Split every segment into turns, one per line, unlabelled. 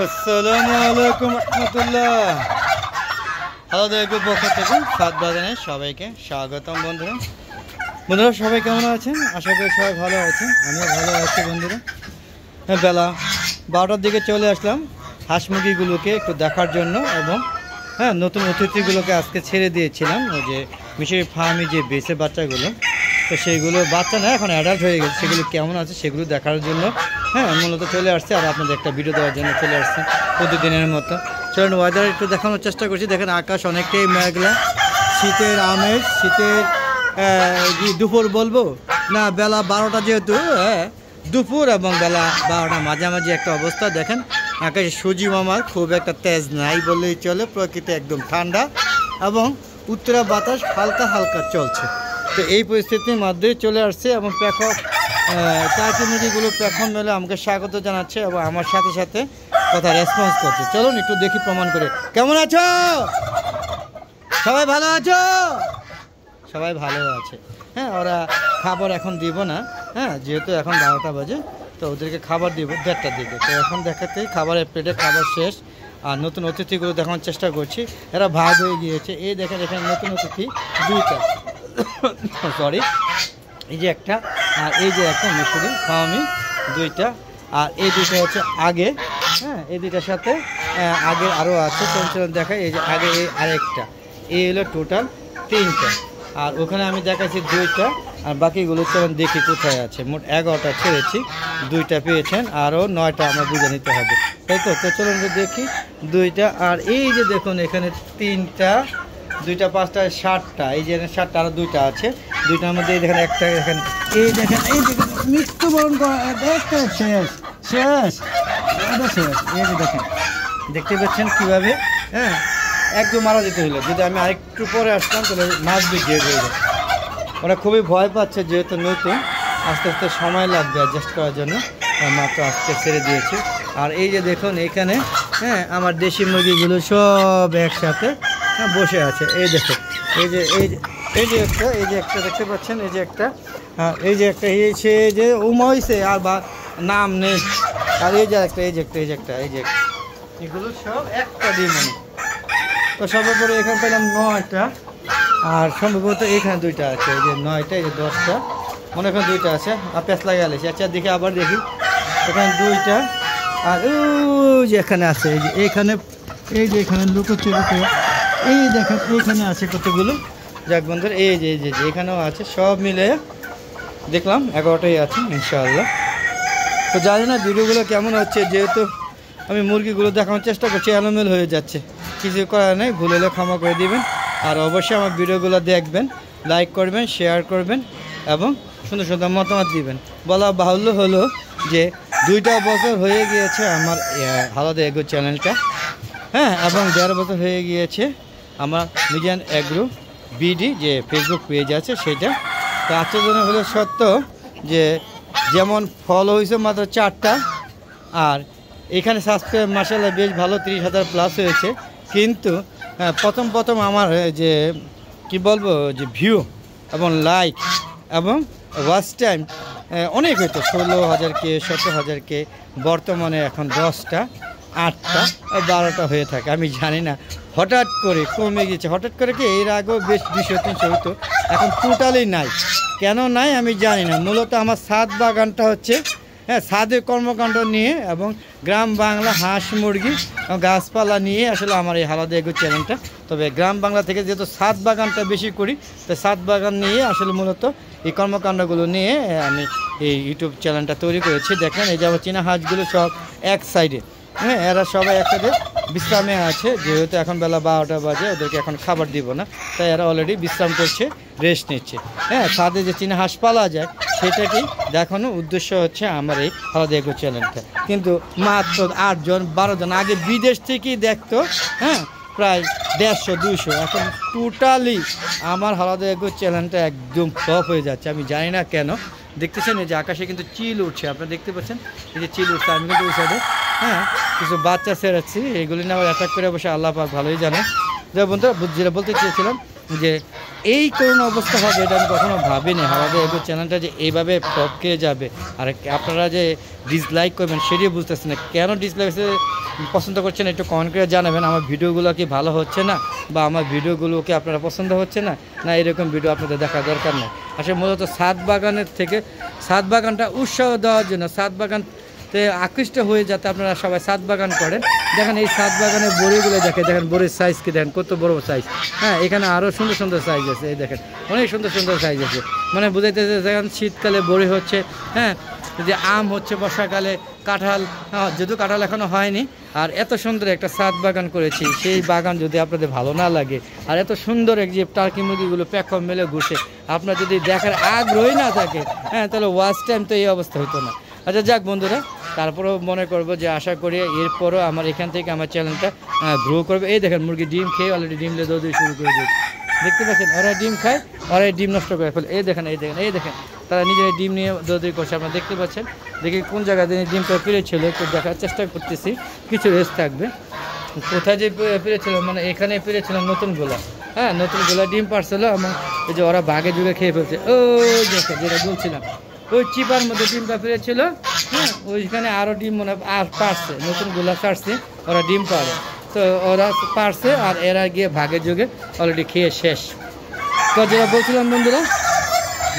আসসালামু আলাইকুম রহমতুল্লাহ। হালাদা এগুর পক্ষ থেকে সাত বাগানে সবাইকে স্বাগতম। বন্ধুরা সবাই কেমন আছেন? আশা করি সবাই ভালো আছেন, আমিও ভালো আছি। বন্ধুরা বেলা 12টার দিকে চলে আসলাম হাঁস মুরগিগুলোকে একটু দেখার জন্য, এবং নতুন অতিথিগুলোকে আজকে ছেড়ে দিয়েছিলাম। ওই যে মিশরি ফার্মি যে বেসে বাচ্চাগুলো, তো সেইগুলো বাচ্চা না এখন অ্যাডাল্ট হয়ে গেছে, সেগুলো কেমন আছে সেগুলো দেখার জন্য মূলত চলে আসছে। আর আপনাদের একটা ভিডিও দেওয়ার জন্য চলে আসছে প্রতিদিনের মতো। চলুন ওয়েদার একটু দেখানোর চেষ্টা করছি। দেখেন আকাশ অনেকটাই মেঘলা, শীতের আমেজ, শীতের দুপুর বলবো না, বেলা 12টা যেহেতু দুপুর এবং বেলা 12টা মাঝামাঝি একটা অবস্থা। দেখেন আকাশে সূর্য মামার খুব একটা তেজ নাই বললেই চলে, প্রকৃতি একদম ঠান্ডা এবং উত্তরা বাতাস হালকা হালকা চলছে। তো এই পরিস্থিতির মধ্যে চলে আসছে এবং প্রেক্ষক চারটি মুরগিগুলো প্রেক্ষণ মেলে আমাকে স্বাগত জানাচ্ছে এবং আমার সাথে সাথে কথা রেসপন্স করছে। চলুন একটু দেখি প্রমাণ করে। কেমন আছো? সবাই ভালো আছো? সবাই ভালো আছে। ওরা খাবার এখন দিব না, যেহেতু এখন 12টা বাজে, তো ওদেরকে খাবার দিব 1:30টার দিকে। তো এখন দেখাতে খাবারের প্লেটে খাবার শেষ, আর নতুন অতিথিগুলো দেখানোর চেষ্টা করছি। এরা ভাগ হয়ে গিয়েছে। এই দেখেন এখানে নতুন অতিথি 2টা, সরি এই যে একটা, আর এই যে একটা মিশরি ফার্মি 2টা, আর এই 2টা হচ্ছে আগে, এই 2টার সাথে আগে আরও আছে। চলুন দেখাই। এই যে আগে এই আরেকটা, এই হলো টোটাল 3টা, আর ওখানে আমি দেখাচ্ছি 2টা, আর বাকিগুলো চলুন দেখি কোথায় আছে। মোট 11টা ছেড়েছি, 2টা পেয়েছেন, আরও 9টা আমরা বুঝে নিতে হবে, তাই তো। তো চলুন দেখি 2টা, আর এই যে দেখুন এখানে 3টা, 2টা 5টা 7টা, এই যে 7টা, আরও 2টা আছে। 2টার মধ্যে এই দেখেন একটা, দেখেন এই দেখেন, এই দেখেন মৃত্যুবরণ করা, দেখতে শেষ শেষ শেষ। এই যে দেখেন, দেখতে পাচ্ছেন কীভাবে একদম মারা যেতে হলো। যদি আমি আরেকটু পরে আসতাম তাহলে মাছ বিক্রি হয়ে যায়। ওরা খুবই ভয় পাচ্ছে, যেহেতু নতুন, আস্তে আস্তে সময় লাগবে অ্যাডজাস্ট করার জন্য। মাত্র আজকে ছেড়ে দিয়েছি। আর এই যে দেখুন এখানে আমার দেশি মুরগিগুলো সব একসাথে বসে আছে। এই দেখুন এই যে একটা দেখতে পাচ্ছেন, এই যে একটা, এই যে একটা, এই সে যে হয়েছে আর বা নাম নেই। আর এই যে একটা, এই যে একটা, এগুলো সব একটা ডিম। তো সর্বোপরি এখানে পেলাম 9টা, আর সম্ভবত এখানে 2টা আছে। এই যে 9টা, এই যে 10টা, মনে এখানে 2টা আছে। আর পেঁচ লাগিয়ে আলেছি। আচ্ছা দেখি, আবার দেখি, এখানে 2টা, আর ওই যে এখানে আছে, এই যে এখানে, এই যে এখানে লুকোচ্ছে, এই দেখেন এইখানে আছে কতগুলো। যাক বন্ধুরা, এই যে এখানেও আছে। সব মিলে দেখলাম 11টাই আছে ইনশাআল্লাহ। তো জানি না ভিডিওগুলো কেমন হচ্ছে, যেহেতু আমি মুরগিগুলো দেখানোর চেষ্টা করছি, এলোমেল হয়ে যাচ্ছে। কিছু করার নেই, ভুল হলে ক্ষমা করে দিবেন। আর অবশ্যই আমার ভিডিওগুলো দেখবেন, লাইক করবেন, শেয়ার করবেন এবং সুন্দর সুন্দর মতামত দিবেন। বলা বাহুল্য হলো যে 2টা বছর হয়ে গিয়েছে আমার হালাদা এগ্রো চ্যানেলটা, এবং 1.5 বছর হয়ে গিয়েছে আমার মিজান এগ্রো বিডি যে ফেসবুক পেজ আছে সেটা। তো আশ্চর্য হলো সত্য যে যেমন ফলো হয়েছে মাত্র 4টা, আর এখানে সাবস্ক্রাইব মাশাআল্লাহ বেশ ভালো 30,000 প্লাস হয়েছে। কিন্তু প্রথম আমার যে কি বলবো, যে ভিউ এবং লাইক এবং ওয়াচ টাইম অনেক হইতো, 16,000কে 17,000কে। বর্তমানে এখন 10টা, 8টা, 12টা হয়ে থাকে। আমি জানি না, হঠাৎ করে কমে গেছে। হঠাৎ করে কি, এর আগেও বেশ 200-300 হতো, এখন টোটালি নাই। কেন নাই আমি জানি না। মূলত আমার ছাদ বাগানটা হচ্ছে ছাদের কর্মকাণ্ড নিয়ে এবং গ্রাম বাংলা হাঁস মুরগি গাছপালা নিয়ে আসলে আমার এই হালাদা এগ্রো চ্যানেলটা। তবে গ্রাম বাংলা থেকে যেহেতু ছাদ বাগানটা বেশি করি, তো ছাদ বাগান নিয়ে আসলে মূলত এই কর্মকাণ্ডগুলো নিয়ে আমি এই ইউটিউব চ্যানেলটা তৈরি করেছি। দেখেন এই যে আমার চীনা হাঁসগুলো সব এক সাইডে, এরা সবাই একসাথে বিশ্রামে আছে। যেহেতু এখন বেলা 12টা বাজে, ওদেরকে এখন খাবার দিব না, তাই এরা অলরেডি বিশ্রাম করছে, রেস্ট নিচ্ছে। ছাদে যে চীনা হাঁস পালা যায় সেটাকেই দেখানোর উদ্দেশ্য হচ্ছে আমার এই হালাদা এগ্রো চ্যানেলটা। কিন্তু মাত্র 8জন 12জন আগে বিদেশ থেকেই দেখতো, প্রায় 150-200। এখন টোটালি আমার হালাদা এগ্রো চ্যানেলটা একদম টপ হয়ে যাচ্ছে। আমি জানি না কেন। দেখতেছেন এই যে আকাশে কিন্তু চিল উঠছে, আপনারা দেখতে পাচ্ছেন এই যে চিল উঠছে। আমি কিন্তু ওই সাইডে কিছু বাচ্চা ছেড়েছি, এইগুলি না আবার অ্যাটাক করে বসে আল্লাহ পাক ভালোই জানে। যে বন্ধুরা যেটা বলতে চেয়েছিলাম, যে এই করুণ অবস্থা হবে এটা আমি কখনো ভাবিনি। হাওয়া এগো চ্যানেলটা যে এইভাবে টপকে যাবে, আর আপনারা যে ডিসলাইক করবেন সেটাই বুঝতেছেন না। কেন ডিসলাইক পছন্দ করছেন একটু কমেন্ট করে জানাবেন। আমার ভিডিওগুলো কি ভালো হচ্ছে না, বা আমার ভিডিওগুলোকে আপনারা পছন্দ হচ্ছে না, না এরকম ভিডিও আপনাদের দেখা দরকার নেই। আসলে মূলত ছাদ বাগানের থেকে ছাদ বাগানটা উৎসাহ দেওয়ার জন্য, ছাদ বাগানতে আকৃষ্ট হয়ে যাতে আপনারা সবাই ছাদ বাগান করেন। দেখেন এই ছাদ বাগানের বড়িগুলো দেখেন বড়ির সাইজ কি দেখেন, কত বড় সাইজ। হ্যাঁ, এখানে আরও সুন্দর সুন্দর সাইজ আছে, এই দেখেন অনেক সুন্দর সুন্দর সাইজ আছে। মানে বুঝাইতেছে দেখেন শীতকালে বড়ি হচ্ছে, হ্যাঁ যে আম হচ্ছে বর্ষাকালে, কাঁঠাল, যদিও কাঁঠাল এখনও হয়নি। আর এত সুন্দর একটা ছাদ বাগান করেছি, সেই বাগান যদি আপনাদের ভালো না লাগে, আর এত সুন্দর এক যে টার্কি মুরগিগুলো প্যাকম মেলে ঘুরছে, আপনার যদি দেখার আগ্রহই না থাকে, হ্যাঁ তাহলে ওয়াচ টাইম তো এই অবস্থা হতো না। আচ্ছা যাক বন্ধুরা, তারপরেও মনে করবো যে আশা করি এরপরও আমার এখান থেকে আমার চ্যানেলটা গ্রো করবে। এই দেখেন মুরগি ডিম খেয়ে অলরেডি ডিম দিয়ে শুরু করে দিয়েছে, দেখতে পাচ্ছেন ওরা ডিম খায়, ওরা ডিম নষ্ট করে ফেলে। এই দেখেন তারা নিজের ডিম নিয়ে দৌড়ি করছে, আপনারা দেখতে পাচ্ছেন। দেখি কোন জায়গা দিয়ে ডিমটা পেরেছিল একটু দেখার চেষ্টা করতেছি, কিছু রেস্ট থাকবে। কোথায় যে পেরেছিল, মানে এখানে পেরেছিলাম নতুন গোলা, হ্যাঁ নতুন গোলা ডিম পারছিল, এবং এই যে ওরা ভাগে যুগে খেয়ে ফেলছে। ওই দেখো যেটা বলছিলাম, ওই চিপার মধ্যে ডিমটা পেরেছিল, হ্যাঁ ওইখানে আরও ডিম মনে আর পারছে, নতুন গোলা ছাড়ছে, ওরা ডিম পারে, তো ওরা পারছে আর এরা গিয়ে ভাগে যুগে অলরেডি খেয়ে শেষ। তো যেটা বলছিলাম বন্ধুরা,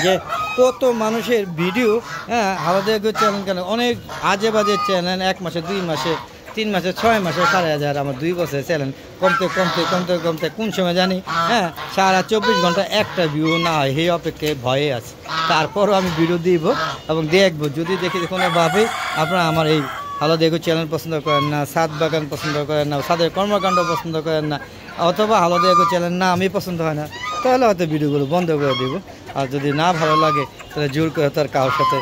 যে কত মানুষের ভিডিও, হ্যাঁ আলাদা চ্যানেল কেন অনেক আজে বাজে চ্যানেল, 1 মাসে 2 মাসে 3 মাসে 6 মাসে 4,500, আমার 2 বছরের চ্যানেল কমতে কোন সময় জানি, হ্যাঁ সারা 24 ঘন্টা একটা ভিউ না হয় সেই অপেক্ষায় ভয়ে আছে। তারপরও আমি ভিডিও দিব এবং দেখবো, যদি দেখি কোনোভাবে আপনারা আমার এই আলাদা চ্যানেল পছন্দ করেন না, ছাদ বাগান পছন্দ করেন না, ছাদের কর্মকাণ্ড পছন্দ করেন না, অথবা আলাদা চ্যানেল না আমি পছন্দ হয় না, তাহলে হয়তো ভিডিওগুলো বন্ধ করে দেবো। আর যদি না ভালো লাগে তাহলে জোর করে তার কারোর সাথে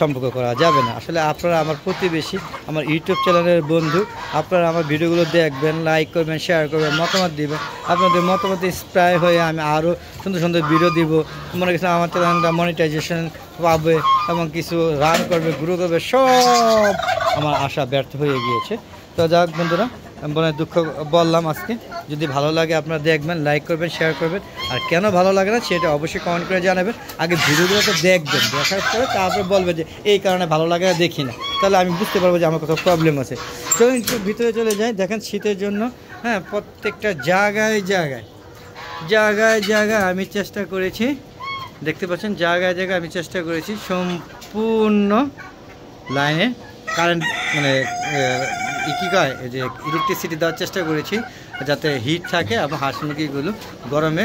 সম্পর্ক করা যাবে না। আসলে আপনারা আমার প্রতিবেশী, আমার ইউটিউব চ্যানেলের বন্ধু, আপনারা আমার ভিডিওগুলো দেখবেন, লাইক করবেন, শেয়ার করবেন, মতামত দিবেন। আপনাদের মতামত ইন্সপায়ার হয়ে আমি আরও সুন্দর সুন্দর ভিডিও দিব। মনে করছি আমার চ্যানেলটা মনিটাইজেশন পাবে এবং কিছু রান করবে, গ্রো করবে, সব আমার আশা ব্যর্থ হয়ে গিয়েছে। তো যাক বন্ধুরা, মনে দুঃখ বললাম আজকে। যদি ভালো লাগে আপনারা দেখবেন, লাইক করবেন, শেয়ার করবেন। আর কেন ভালো লাগে না সেটা অবশ্যই কমেন্ট করে জানাবেন। আগে ভিডিওগুলো তো দেখবেন, দেখার পরে তারপরে বলবে যে এই কারণে ভালো লাগে না, দেখি না, তাহলে আমি বুঝতে পারবো যে আমার কোথাও প্রবলেম আছে। চলুন একটু ভিতরে চলে যাই। দেখেন শীতের জন্য, হ্যাঁ প্রত্যেকটা জায়গায় আমি চেষ্টা করেছি, দেখতে পাচ্ছেন জায়গায় আমি চেষ্টা করেছি সম্পূর্ণ লাইনে কারেন্ট, মানে কী কয় যে ইলেকট্রিসিটি দেওয়ার চেষ্টা করেছি, যাতে হিট থাকে এবং হাঁস মুরগিগুলো গরমে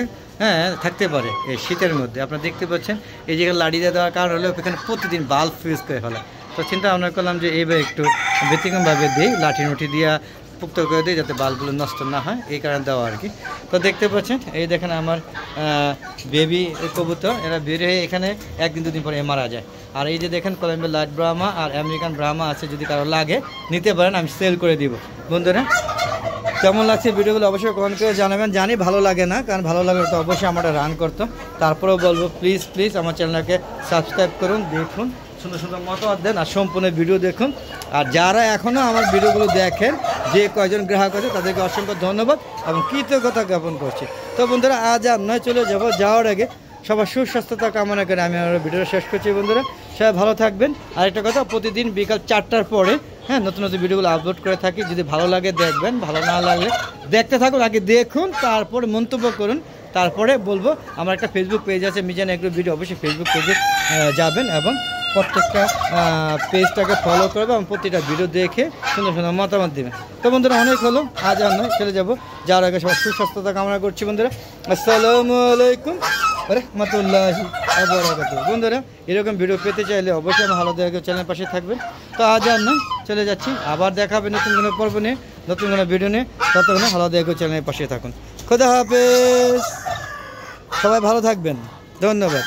থাকতে পারে এই শীতের মধ্যে। আপনারা দেখতে পাচ্ছেন এই জায়গায় লাড়ি দিয়ে দেওয়ার কারণ হলো এখানে প্রতিদিন বাল্ব ফিউজ করে ফেলে। তো চিন্তা ভাবনা করলাম যে এইবার একটু ব্যতিক্রমভাবে দিই, লাঠি দিয়ে পুক্ত করে দিই যাতে বাল্বগুলো নষ্ট না হয়, এই কারণে দেওয়া আর কি। তো দেখতে পাচ্ছেন এই দেখেন আমার বেবি কবুতর, এরা বের হয়ে এখানে 1-2 দিন পরে মারা যায়। আর এই যে দেখেন কলম্বিয়ার লাইট ব্রাহ্মা আর আমেরিকান ব্রাহ্মা আছে, যদি কারো লাগে নিতে পারেন, আমি সেল করে দিব। বন্ধুরা কেমন লাগছে ভিডিওগুলো অবশ্যই কমেন্ট করে জানাবেন। জানি ভালো লাগে না, কারণ ভালো লাগলে তো অবশ্যই আমারটা রান করতো। তারপরেও বলবো প্লিজ আমার চ্যানেলটাকে সাবস্ক্রাইব করুন, দেখুন, সুন্দর সুন্দর মতামত দেন, আর সম্পূর্ণ ভিডিও দেখুন। আর যারা এখনও আমার ভিডিওগুলো দেখেন, যে কয়জন গ্রাহক আছে তাদেরকে অসংখ্য ধন্যবাদ এবং কৃতজ্ঞতা জ্ঞাপন করছি। তো বন্ধুরা আজ আর নয়, চলে যাওয়ার আগে সবার সুস্বাস্থ্যতা কামনা করে আমি আমার ভিডিওটা শেষ করছি। বন্ধুরা সবাই ভালো থাকবেন। আরেকটা কথা, প্রতিদিন বিকাল 4টার পরে নতুন ভিডিওগুলো আপলোড করে থাকি। যদি ভালো লাগে দেখবেন, ভালো না লাগলে দেখতে থাকুন, আগে দেখুন তারপরে মন্তব্য করুন, তারপরে বলবো। আমার একটা ফেসবুক পেজ আছে মিজান এগ্রো ভিডিও, অবশ্যই ফেসবুক পেজে যাবেন এবং প্রত্যেকটা পেজটাকে ফলো করবে এবং প্রতিটা ভিডিও দেখে সুন্দর সুন্দর মতামত দেবেন। তো বন্ধুরা অনেক হলো, আজ আর নয়, চলে যাবো। যাওয়ার আগে সবার সুস্বাস্থ্যতা কামনা করছি। বন্ধুরা আসসালামু আলাইকুম রহমতুল্লাহি ওয়া বারাকাতুহু। বন্ধুরা এরকম ভিডিও পেতে চাইলে অবশ্যই আমার আলাদা চ্যানেলের পাশে থাকবেন। তো আজ আর নয়, চলে যাচ্ছি, আবার দেখা হবে নতুন কোনো পর্ব নিয়ে, নতুন কোনো ভিডিও নিয়ে। ততক্ষণে আলাদা চ্যানেলের পাশে থাকুন। খোদা হাফেজ, সবাই ভালো থাকবেন, ধন্যবাদ।